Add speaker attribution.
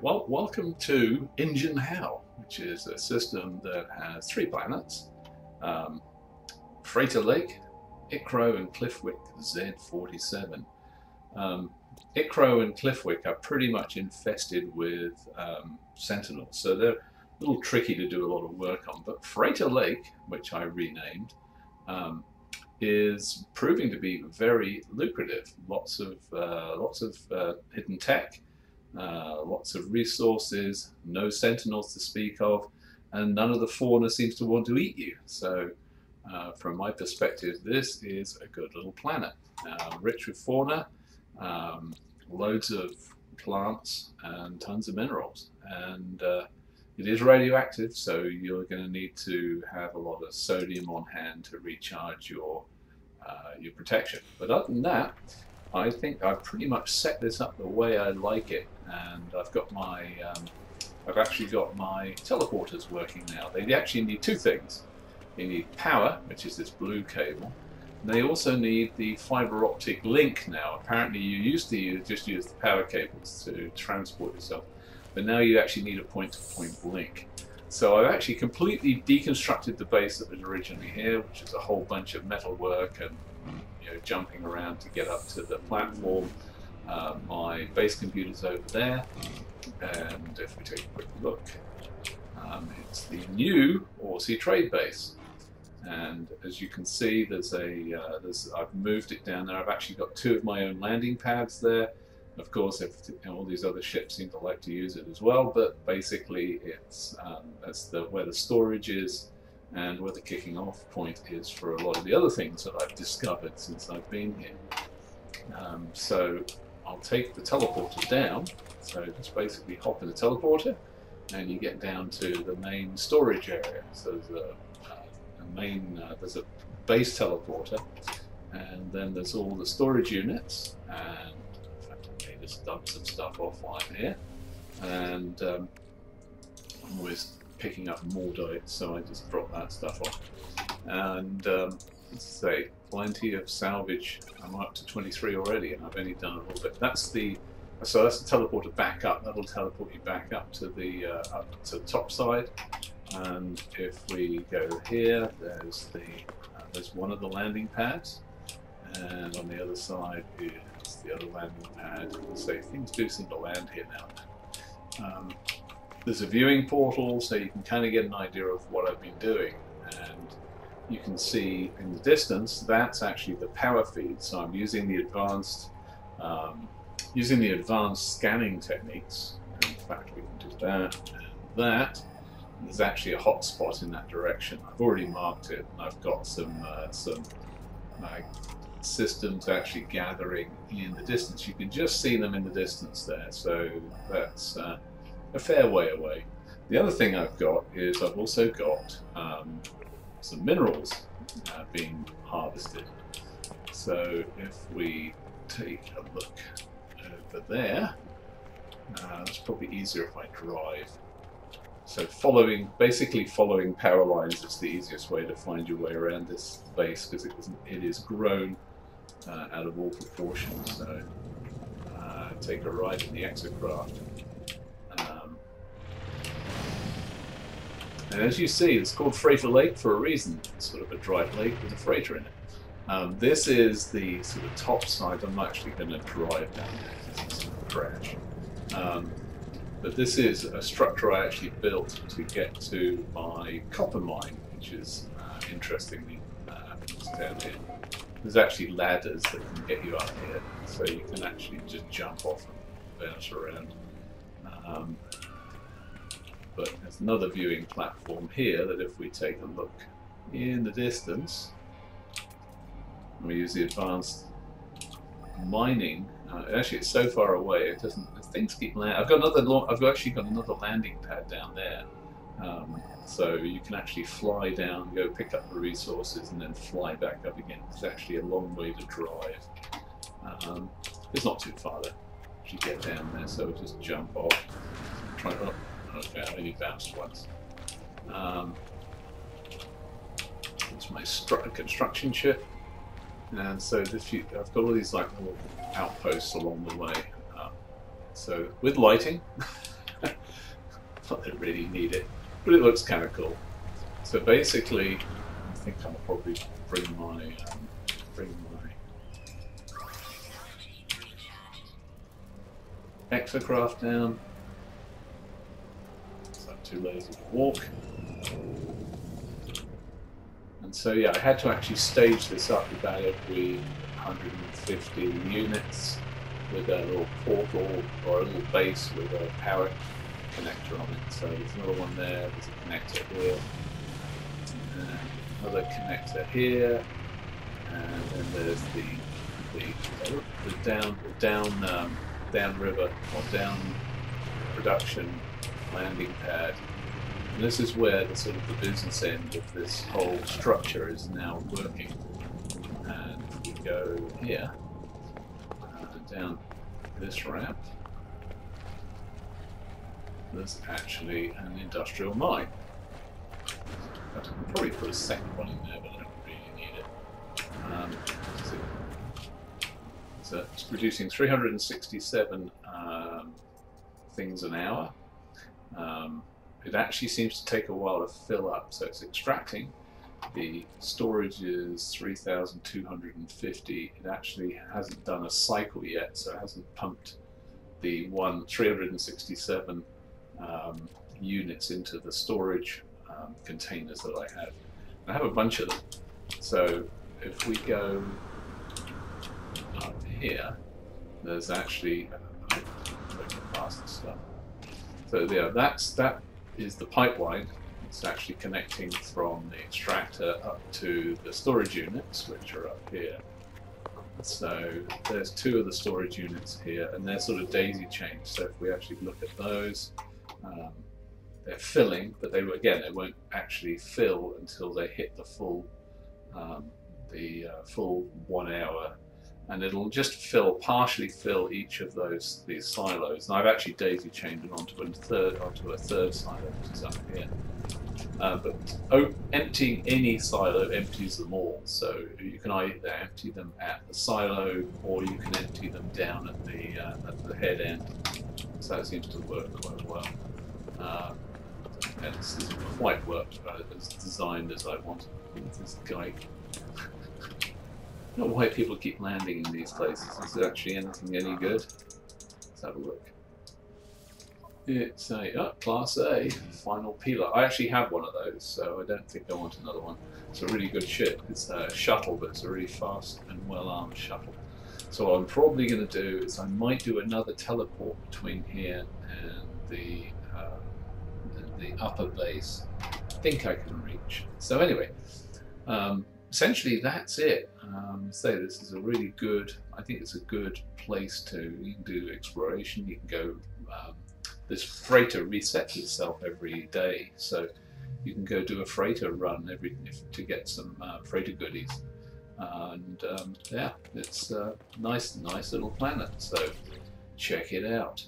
Speaker 1: Well, welcome to Engine How, which is a system that has 3 planets, Freighter Lake, Icro and Cliffwick Z47. Icro and Cliffwick are pretty much infested with sentinels, so they're a little tricky to do a lot of work on, but Freighter Lake, which I renamed, is proving to be very lucrative. Lots of hidden tech, lots of resources, no sentinels to speak of, and none of the fauna seems to want to eat you. So from my perspective, this is a good little planet, rich with fauna, loads of plants and tons of minerals, and it is radioactive, so you're going to need to have a lot of sodium on hand to recharge your protection. But other than that, I think I've pretty much set this up the way I like it, and I've got my I've actually got my teleporters working now. They actually need 2 things. They need power, which is this blue cable, and they also need the fiber optic link now. Apparently you used to just use the power cables to transport yourself, but now you actually need a point-to-point link. So I've actually completely deconstructed the base that was originally here, which is a whole bunch of metal work and jumping around to get up to the platform. My base computer's over there, and if we take a quick look, it's the new Aussie trade base. And as you can see, I've moved it down there. I've actually got 2 of my own landing pads there. Of course, all these other ships seem to like to use it as well, but basically it's that's where the storage is and where the kicking off point is for a lot of the other things that I've discovered since I've been here. So I'll take the teleporter down. So just basically hop in the teleporter and you get down to the main storage area. So there's a base teleporter, and then there's all the storage units, and in fact I may just dump some stuff offline here, and I'm always picking up more diet, so I just drop that stuff off. And let's say plenty of salvage. I'm up to 23 already, and I've only done a little bit. That's the teleporter back up. That'll teleport you back up to the top side. And if we go here, there's one of the landing pads, and on the other side is the other landing pad. So things do seem to land here now. There's a viewing portal, so you can kind of get an idea of what I've been doing, and you can see in the distance that's actually the power feed. So I'm using the advanced scanning techniques. And in fact, we can do that and that. There's actually a hotspot in that direction. I've already marked it, and I've got some systems actually gathering in the distance. You can just see them in the distance there, so that's a fair way away. The other thing I've got is I've also got some minerals being harvested. So if we take a look over there, it's probably easier if I drive. So basically following power lines is the easiest way to find your way around this base, because it is grown out of all proportions. So take a ride in the exocraft. And as you see, it's called Freighter Lake for a reason. It's sort of a dry lake with a freighter in it. This is the sort of top side. I'm not actually going to drive down there, it's going to crash. But this is a structure I actually built to get to my copper mine, which is interestingly down here. There's actually ladders that can get you up here, so you can actually just jump off and bounce around. But there's another viewing platform here that if we take a look in the distance, and we use the advanced mining. Actually, it's so far away. It doesn't. Things keep landing. I've actually got another landing pad down there, so you can actually fly down, go pick up the resources, and then fly back up again. It's actually a long way to drive. It's not too far though. You get down there, so we'll just jump off. Okay, I only bounced once. It's my construction ship. And so I've got all these like little outposts along the way. So with lighting, Not that I really need it, but it looks kind of cool. So basically, I think I'll probably bring my exocraft down. So I'm too lazy to walk. And so yeah, I had to actually stage this up about every 150 units with a little portal or a little base with a power connector on it. So there's another one there, there's a connector here, and another connector here, and then there's the downriver or down production landing pad. And this is where the sort of the business end of this whole structure is now working. And if we go here, down this ramp, there's actually an industrial mine. I can probably put a second one in there, but I don't really need it. So it's producing 367 things an hour. It actually seems to take a while to fill up, so it's extracting. The storage is 3,250. It actually hasn't done a cycle yet, so it hasn't pumped the 367 units into the storage containers that I have. I have a bunch of them. So if we go up here, there's actually past the stuff. So yeah, that is the pipeline. It's actually connecting from the extractor up to the storage units, which are up here. So there's two of the storage units here, and they're sort of daisy chained. So if we actually look at those, they're filling, but they won't actually fill until they hit the full full 1 hour, and it'll just partially fill each of these silos. And I've actually daisy chained it onto a third silo, which is up here. But emptying any silo empties them all, so you can either empty them at the silo or you can empty them down at the head end. So that seems to work quite well. And this isn't quite worked as designed as I wanted. This guy. I don't know why people keep landing in these places. Is it actually anything any good? Let's have a look. It's a Class A final peeler. I actually have one of those, so I don't think I want another one. It's a really good ship. It's a shuttle, but it's a really fast and well-armed shuttle. So what I'm probably going to do is I might do another teleport between here and the upper base. I think I can reach. So anyway, essentially that's it. Say this is a really good. I think it's a good place to. You can do exploration. You can go. This freighter resets itself every day, so you can go do a freighter run to get some freighter goodies. And yeah, it's a nice little planet. So check it out.